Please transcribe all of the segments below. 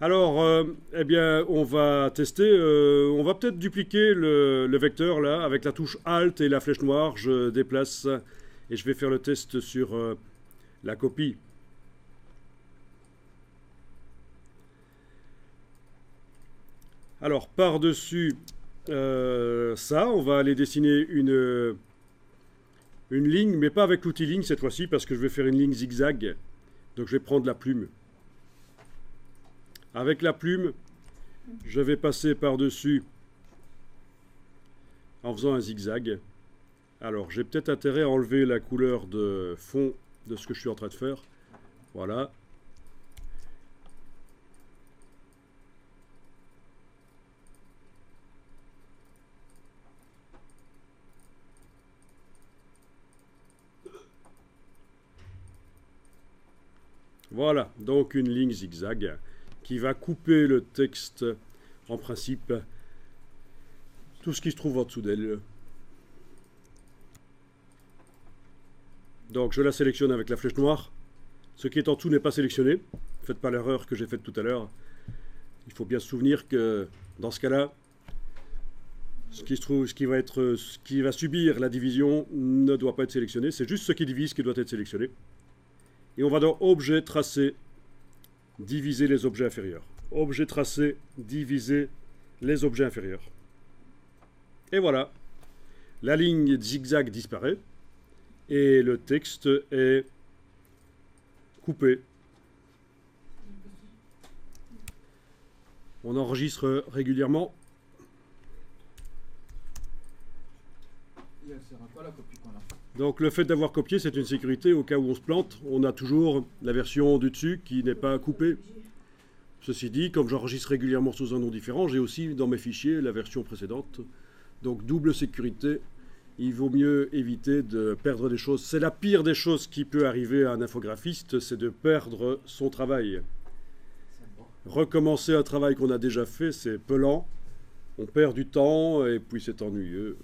Alors, eh bien, on va tester. On va peut-être dupliquer le vecteur là avec la touche Alt et la flèche noire. Je déplace et je vais faire le test sur la copie. Alors, par-dessus ça, on va aller dessiner une ligne, mais pas avec l'outil ligne cette fois-ci, parce que je vais faire une ligne zigzag. Donc, je vais prendre la plume. Avec la plume, je vais passer par-dessus en faisant un zigzag. Alors, j'ai peut-être intérêt à enlever la couleur de fond de ce que je suis en train de faire. Voilà. Voilà, donc une ligne zigzag qui va couper le texte, en principe, tout ce qui se trouve en dessous d'elle. Donc je la sélectionne avec la flèche noire. Ce qui est en dessous n'est pas sélectionné. Faites pas l'erreur que j'ai faite tout à l'heure. Il faut bien se souvenir que dans ce cas-là, ce qui va subir la division ne doit pas être sélectionné. C'est juste ce qui divise qui doit être sélectionné. Et on va dans Objet, Tracer, diviser les objets inférieurs. Objet tracé, diviser les objets inférieurs. Et voilà. La ligne zigzag disparaît. Et le texte est coupé. On enregistre régulièrement. Donc le fait d'avoir copié, c'est une sécurité au cas où on se plante. On a toujours la version du dessus qui n'est pas coupée. Ceci dit, comme j'enregistre régulièrement sous un nom différent, j'ai aussi dans mes fichiers la version précédente. Donc double sécurité. Il vaut mieux éviter de perdre des choses. C'est la pire des choses qui peut arriver à un infographiste, c'est de perdre son travail. Recommencer un travail qu'on a déjà fait, c'est pelant. On perd du temps et puis c'est ennuyeux.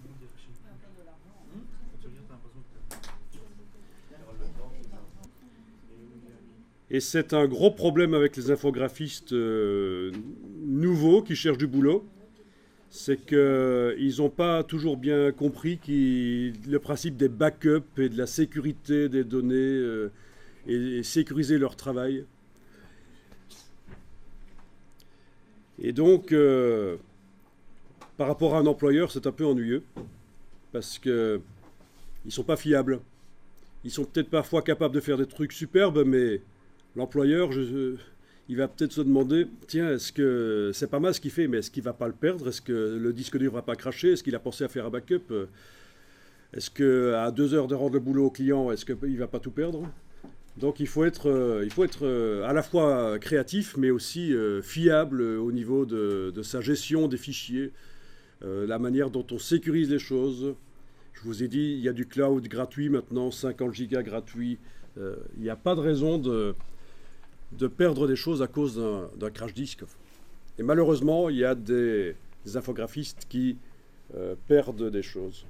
Et c'est un gros problème avec les infographistes nouveaux qui cherchent du boulot. C'est qu'ils n'ont pas toujours bien compris le principe des backups et de la sécurité des données et sécuriser leur travail. Et donc, par rapport à un employeur, c'est un peu ennuyeux parce qu'ils ne sont pas fiables. Ils sont peut-être parfois capables de faire des trucs superbes, mais l'employeur, il va peut-être se demander, tiens, est-ce que c'est pas mal ce qu'il fait, mais est-ce qu'il va pas le perdre? Est-ce que le disque dur va pas cracher? Est-ce qu'il a pensé à faire un backup? Est-ce qu'à 2 heures de rendre le boulot au client, est-ce qu'il va pas tout perdre? Donc il faut être à la fois créatif, mais aussi fiable au niveau de sa gestion des fichiers, la manière dont on sécurise les choses. Je vous ai dit, il y a du cloud gratuit maintenant, 50 gigas gratuit. Il n'y a pas de raison de perdre des choses à cause d'un crash disk. Et malheureusement, il y a des infographistes qui perdent des choses.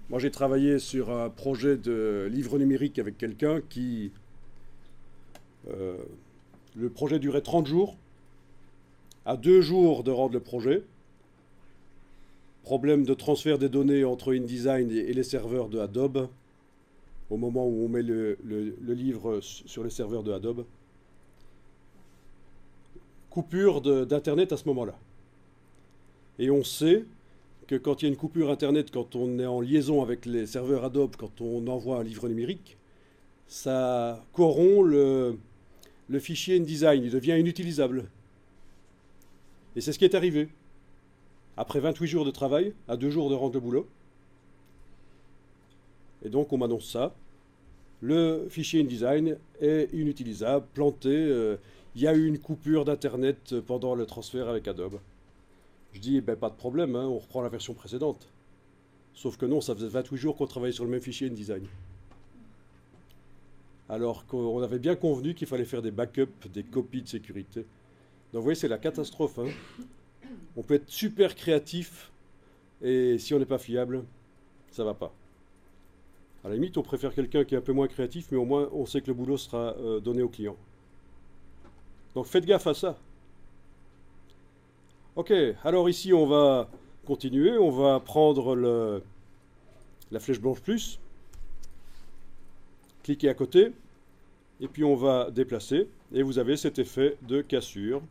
Moi, j'ai travaillé sur un projet de livre numérique avec quelqu'un qui... le projet durait 30 jours. À 2 jours de rendre le projet. Problème de transfert des données entre InDesign et les serveurs de Adobe. Au moment où on met le livre sur les serveurs de Adobe. Coupure d'Internet à ce moment-là. Et on sait que quand il y a une coupure Internet, quand on est en liaison avec les serveurs Adobe, quand on envoie un livre numérique, ça corrompt le fichier InDesign, il devient inutilisable. Et c'est ce qui est arrivé. Après 28 jours de travail, à 2 jours de rendre le boulot, et donc on m'annonce ça. Le fichier InDesign est inutilisable, planté. Il y a eu une coupure d'Internet pendant le transfert avec Adobe. Je dis, ben, pas de problème, hein, on reprend la version précédente. Sauf que non, ça faisait 28 jours qu'on travaillait sur le même fichier InDesign. Alors qu'on avait bien convenu qu'il fallait faire des backups, des copies de sécurité. Donc vous voyez, c'est la catastrophe. Hein. On peut être super créatif, et si on n'est pas fiable, ça va pas. À la limite, on préfère quelqu'un qui est un peu moins créatif, mais au moins on sait que le boulot sera donné au client. Donc faites gaffe à ça. Ok, alors ici on va continuer, on va prendre la flèche blanche plus, cliquer à côté, et puis on va déplacer, et vous avez cet effet de cassure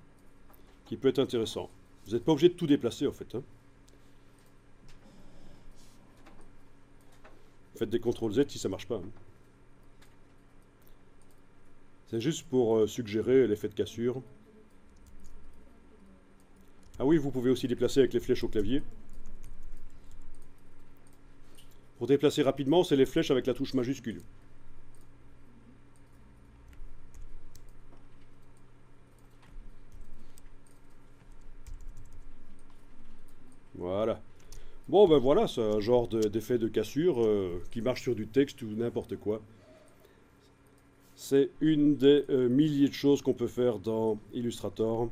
qui peut être intéressant. Vous n'êtes pas obligé de tout déplacer en fait, hein. Faites des CTRL Z si ça ne marche pas, hein. C'est juste pour suggérer l'effet de cassure. Ah oui, vous pouvez aussi déplacer avec les flèches au clavier. Pour déplacer rapidement, c'est les flèches avec la touche majuscule. Voilà. Bon, ben voilà, c'est un genre d'effet de cassure qui marche sur du texte ou n'importe quoi. C'est une des milliers de choses qu'on peut faire dans Illustrator.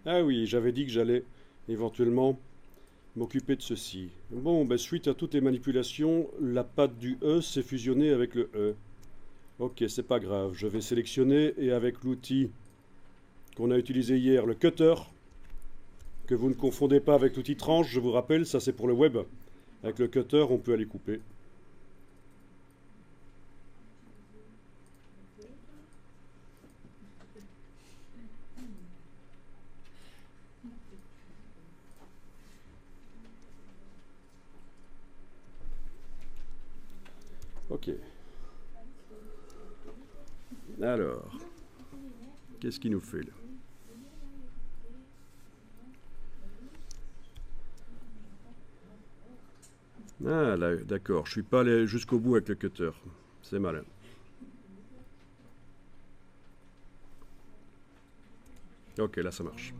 Ah oui, j'avais dit que j'allais éventuellement m'occuper de ceci. Bon, ben suite à toutes les manipulations, la patte du E s'est fusionnée avec le E. Ok, c'est pas grave, je vais sélectionner et avec l'outil qu'on a utilisé hier, le cutter, que vous ne confondez pas avec l'outil tranche, je vous rappelle, ça c'est pour le web. Avec le cutter, on peut aller couper. Ok. Alors, qu'est-ce qu'il nous fait là? Ah là, d'accord, je suis pas allé jusqu'au bout avec le cutter. C'est malin. Ok, là ça marche.